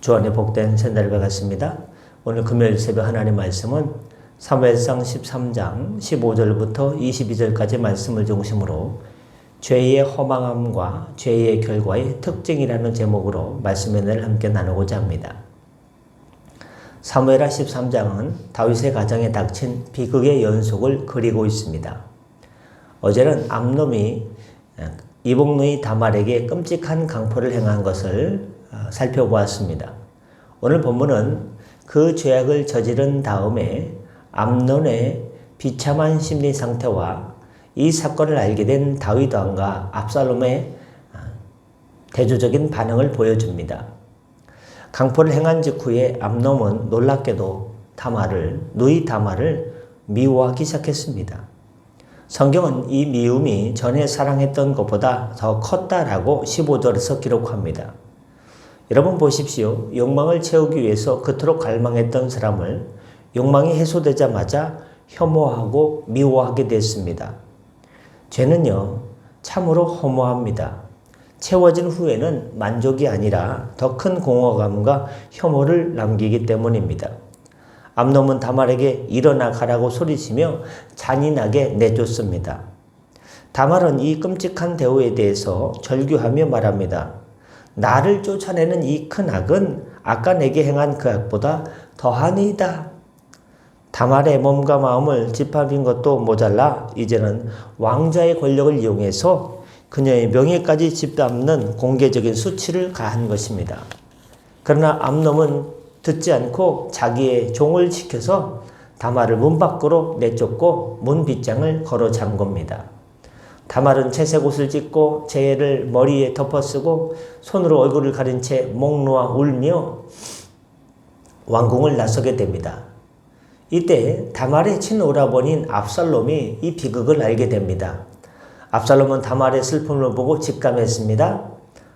주 안에 복된 새날을 밝았습니다. 오늘 금요일 새벽 하나님의 말씀은 사무엘상 13장 15절부터 22절까지 말씀을 중심으로 죄의 허망함과 죄의 결과의 특징이라는 제목으로 말씀의 은혜를 함께 나누고자 합니다. 사무엘하 13장은 다윗의 가정에 닥친 비극의 연속을 그리고 있습니다. 어제는 암놈이 이복누이 다말에게 끔찍한 강포를 행한 것을 살펴보았습니다. 오늘 본문은 그 죄악을 저지른 다음에 암논의 비참한 심리 상태와 이 사건을 알게 된 다윗 왕과 압살롬의 대조적인 반응을 보여줍니다. 강포를 행한 직후에 암논은 놀랍게도 누이 다말을 미워하기 시작했습니다. 성경은 이 미움이 전에 사랑했던 것보다 더 컸다라고 15절에서 기록합니다. 여러분 보십시오. 욕망을 채우기 위해서 그토록 갈망했던 사람을 욕망이 해소되자마자 혐오하고 미워하게 됐습니다. 죄는요, 참으로 허무합니다. 채워진 후에는 만족이 아니라 더 큰 공허감과 혐오를 남기기 때문입니다. 암논은 다말에게 일어나 가라고 소리치며 잔인하게 내쫓습니다. 다말은 이 끔찍한 대우에 대해서 절규하며 말합니다. 나를 쫓아내는 이 큰 악은 아까 내게 행한 그 악보다 더하니이다. 다말의 몸과 마음을 짓밟은 것도 모자라 이제는 왕자의 권력을 이용해서 그녀의 명예까지 짓밟는 공개적인 수치를 가한 것입니다. 그러나 암논은 듣지 않고 자기의 종을 지켜서 다말을 문 밖으로 내쫓고 문 빗장을 걸어 잠굽니다. 다말은 채색 옷을 찢고 재를 머리에 덮어쓰고 손으로 얼굴을 가린 채 목 놓아 울며 왕궁을 나서게 됩니다. 이때 다말의 친오라버니인 압살롬이 이 비극을 알게 됩니다. 압살롬은 다말의 슬픔을 보고 직감했습니다.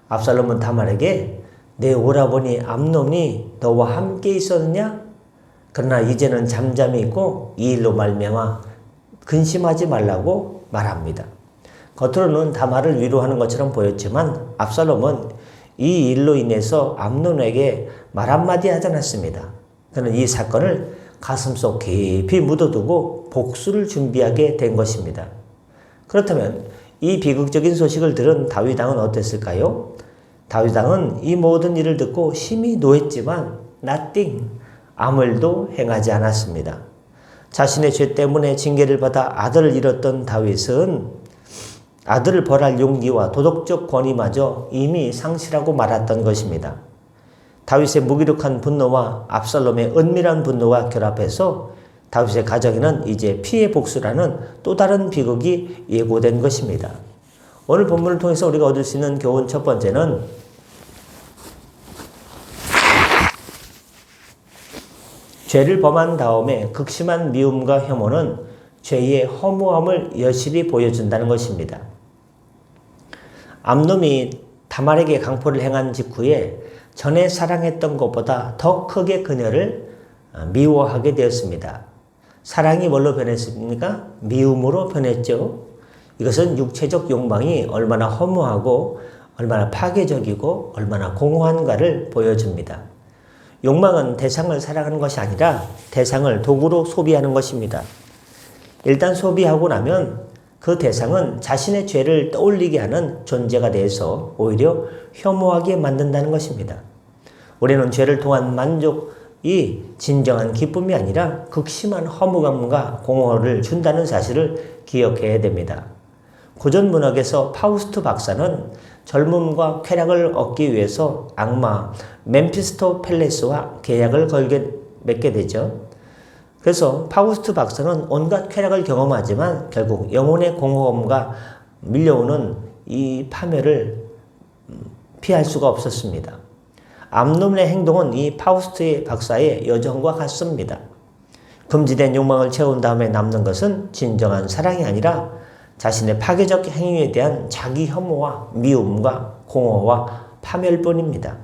압살롬은 다말에게 내 오라버니 암논이 너와 함께 있었느냐? 그러나 이제는 잠잠히 있고 이 일로 말미암아 근심하지 말라고 말합니다. 겉으로는 다말을 위로하는 것처럼 보였지만 압살롬은 이 일로 인해서 암논에게 말 한마디 하지 않았습니다. 그는 이 사건을 가슴속 깊이 묻어두고 복수를 준비하게 된 것입니다. 그렇다면 이 비극적인 소식을 들은 다윗 왕은 어땠을까요? 다윗 왕은 이 모든 일을 듣고 심히 노했지만 nothing, 아무 일도 행하지 않았습니다. 자신의 죄 때문에 징계를 받아 아들을 잃었던 다윗은 아들을 벌할 용기와 도덕적 권위마저 이미 상실하고 말았던 것입니다. 다윗의 무기력한 분노와 압살롬의 은밀한 분노가 결합해서 다윗의 가정에는 이제 피해 복수라는 또 다른 비극이 예고된 것입니다. 오늘 본문을 통해서 우리가 얻을 수 있는 교훈 첫 번째는 죄를 범한 다음에 극심한 미움과 혐오는 죄의 허무함을 여실히 보여준다는 것입니다. 암논이 다말에게 강포를 행한 직후에 전에 사랑했던 것보다 더 크게 그녀를 미워하게 되었습니다. 사랑이 뭘로 변했습니까? 미움으로 변했죠. 이것은 육체적 욕망이 얼마나 허무하고 얼마나 파괴적이고 얼마나 공허한가를 보여줍니다. 욕망은 대상을 사랑하는 것이 아니라 대상을 도구로 소비하는 것입니다. 일단 소비하고 나면 그 대상은 자신의 죄를 떠올리게 하는 존재가 돼서 오히려 혐오하게 만든다는 것입니다. 우리는 죄를 통한 만족이 진정한 기쁨이 아니라 극심한 허무감과 공허를 준다는 사실을 기억해야 됩니다. 고전문학에서 파우스트 박사는 젊음과 쾌락을 얻기 위해서 악마 멤피스토펠레스와 계약을 맺게 되죠. 그래서 파우스트 박사는 온갖 쾌락을 경험하지만 결국 영혼의 공허함과 밀려오는 이 파멸을 피할 수가 없었습니다. 암논의 행동은 이 파우스트 박사의 여정과 같습니다. 금지된 욕망을 채운 다음에 남는 것은 진정한 사랑이 아니라 자신의 파괴적 행위에 대한 자기 혐오와 미움과 공허와 파멸뿐입니다.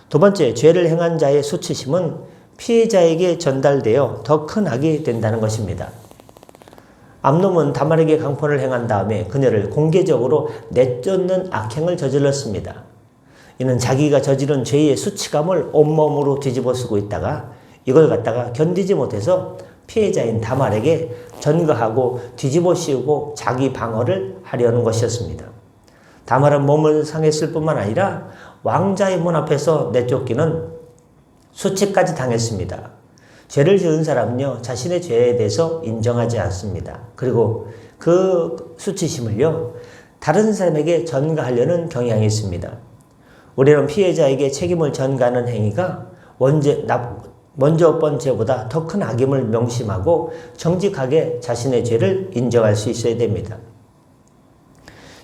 두 번째, 죄를 행한 자의 수치심은 피해자에게 전달되어 더 큰 악이 된다는 것입니다. 암논은 다말에게 강포를 행한 다음에 그녀를 공개적으로 내쫓는 악행을 저질렀습니다. 이는 자기가 저지른 죄의 수치감을 온몸으로 뒤집어 쓰고 있다가 이걸 갖다가 견디지 못해서 피해자인 다말에게 전가하고 뒤집어 씌우고 자기 방어를 하려는 것이었습니다. 다말은 몸을 상했을 뿐만 아니라 왕자의 문 앞에서 내쫓기는 수치까지 당했습니다. 죄를 지은 사람은요, 자신의 죄에 대해서 인정하지 않습니다. 그리고 그 수치심을요, 다른 사람에게 전가하려는 경향이 있습니다. 우리는 피해자에게 책임을 전가하는 행위가 먼저 번째보다 더 큰 악임을 명심하고 정직하게 자신의 죄를 인정할 수 있어야 됩니다.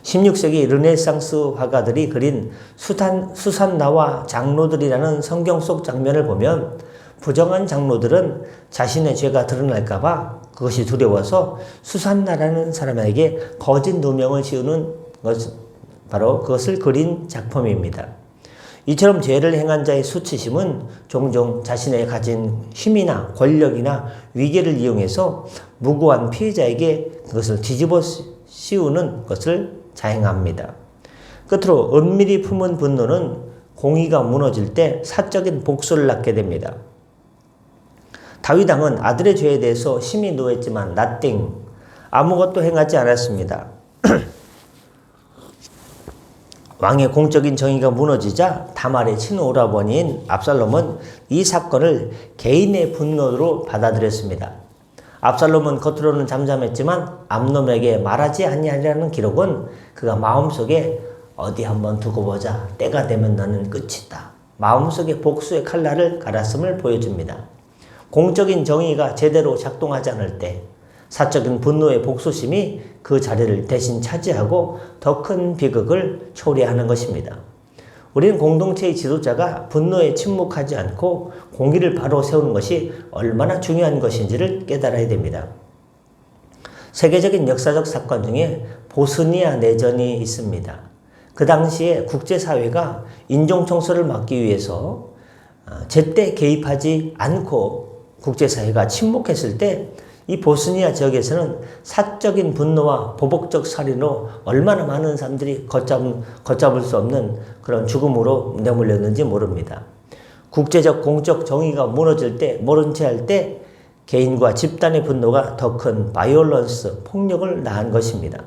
16세기 르네상스 화가들이 그린 수산나와 장로들이라는 성경 속 장면을 보면 부정한 장로들은 자신의 죄가 드러날까봐 그것이 두려워서 수산나라는 사람에게 거짓 누명을 씌우는 것, 바로 그것을 그린 작품입니다. 이처럼 죄를 행한 자의 수치심은 종종 자신의 가진 힘이나 권력이나 위계를 이용해서 무고한 피해자에게 그것을 뒤집어 씌우는 것을 자행합니다. 끝으로 은밀히 품은 분노는 공의가 무너질 때 사적인 복수를 낳게 됩니다. 다윗 왕은 아들의 죄에 대해서 심히 노했지만 nothing, 아무것도 행하지 않았습니다. 왕의 공적인 정의가 무너지자 다말의 친오라버니인 압살롬은 이 사건을 개인의 분노로 받아들였습니다. 압살롬은 겉으로는 잠잠했지만 암놈에게 말하지 아니하리라는 기록은 그가 마음속에 어디 한번 두고 보자, 때가 되면 너는 끝이다, 마음속에 복수의 칼날을 갈았음을 보여줍니다. 공적인 정의가 제대로 작동하지 않을 때 사적인 분노의 복수심이 그 자리를 대신 차지하고 더 큰 비극을 초래하는 것입니다. 우리는 공동체의 지도자가 분노에 침묵하지 않고 공의를 바로 세우는 것이 얼마나 중요한 것인지를 깨달아야 됩니다. 세계적인 역사적 사건 중에 보스니아 내전이 있습니다. 그 당시에 국제사회가 인종청소를 막기 위해서 제때 개입하지 않고 국제사회가 침묵했을 때 이 보스니아 지역에서는 사적인 분노와 보복적 살인으로 얼마나 많은 사람들이 걷잡을 수 없는 그런 죽음으로 내몰렸는지 모릅니다. 국제적 공적 정의가 무너질 때, 모른 채 할 때 개인과 집단의 분노가 더 큰 바이올런스, 폭력을 낳은 것입니다.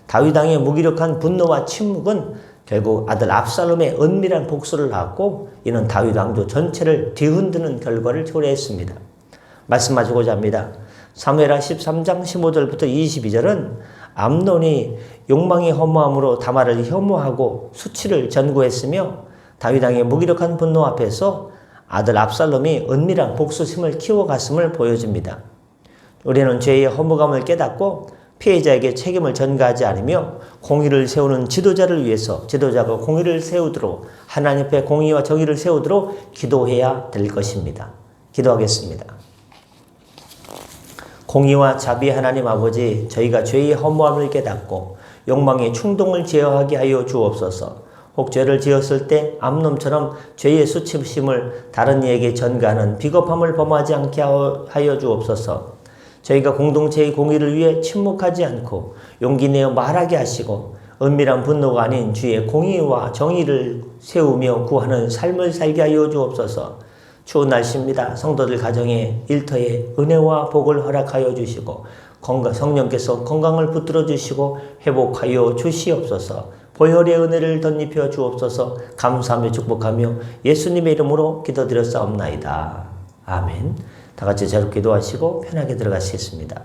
다윗 왕의 무기력한 분노와 침묵은 결국 아들 압살롬의 은밀한 복수를 낳았고 이는 다윗 왕조 전체를 뒤흔드는 결과를 초래했습니다. 말씀하시고자 합니다. 사무엘하 13장 15절부터 22절은 암논이 욕망의 허무함으로 다말을 혐오하고 수치를 전구했으며 다윗 왕의 무기력한 분노 앞에서 아들 압살롬이 은밀한 복수심을 키워갔음을 보여줍니다. 우리는 죄의 허무감을 깨닫고 피해자에게 책임을 전가하지 않으며 공의를 세우는 지도자를 위해서 지도자가 공의를 세우도록 하나님 앞에 공의와 정의를 세우도록 기도해야 될 것입니다. 기도하겠습니다. 공의와 자비 하나님 아버지, 저희가 죄의 허무함을 깨닫고 욕망의 충동을 제어하게 하여 주옵소서. 혹 죄를 지었을 때 암놈처럼 죄의 수치심을 다른 이에게 전가하는 비겁함을 범하지 않게 하여 주옵소서. 저희가 공동체의 공의를 위해 침묵하지 않고 용기 내어 말하게 하시고 은밀한 분노가 아닌 주의 공의와 정의를 세우며 구하는 삶을 살게 하여 주옵소서. 추운 날씨입니다. 성도들 가정에 일터에 은혜와 복을 허락하여 주시고 성령께서 건강을 붙들어 주시고 회복하여 주시옵소서. 보혈의 은혜를 덧입혀 주옵소서. 감사하며 축복하며 예수님의 이름으로 기도드렸사옵나이다. 아멘. 다 같이 자유 기도하시고 편하게 들어가시겠습니다.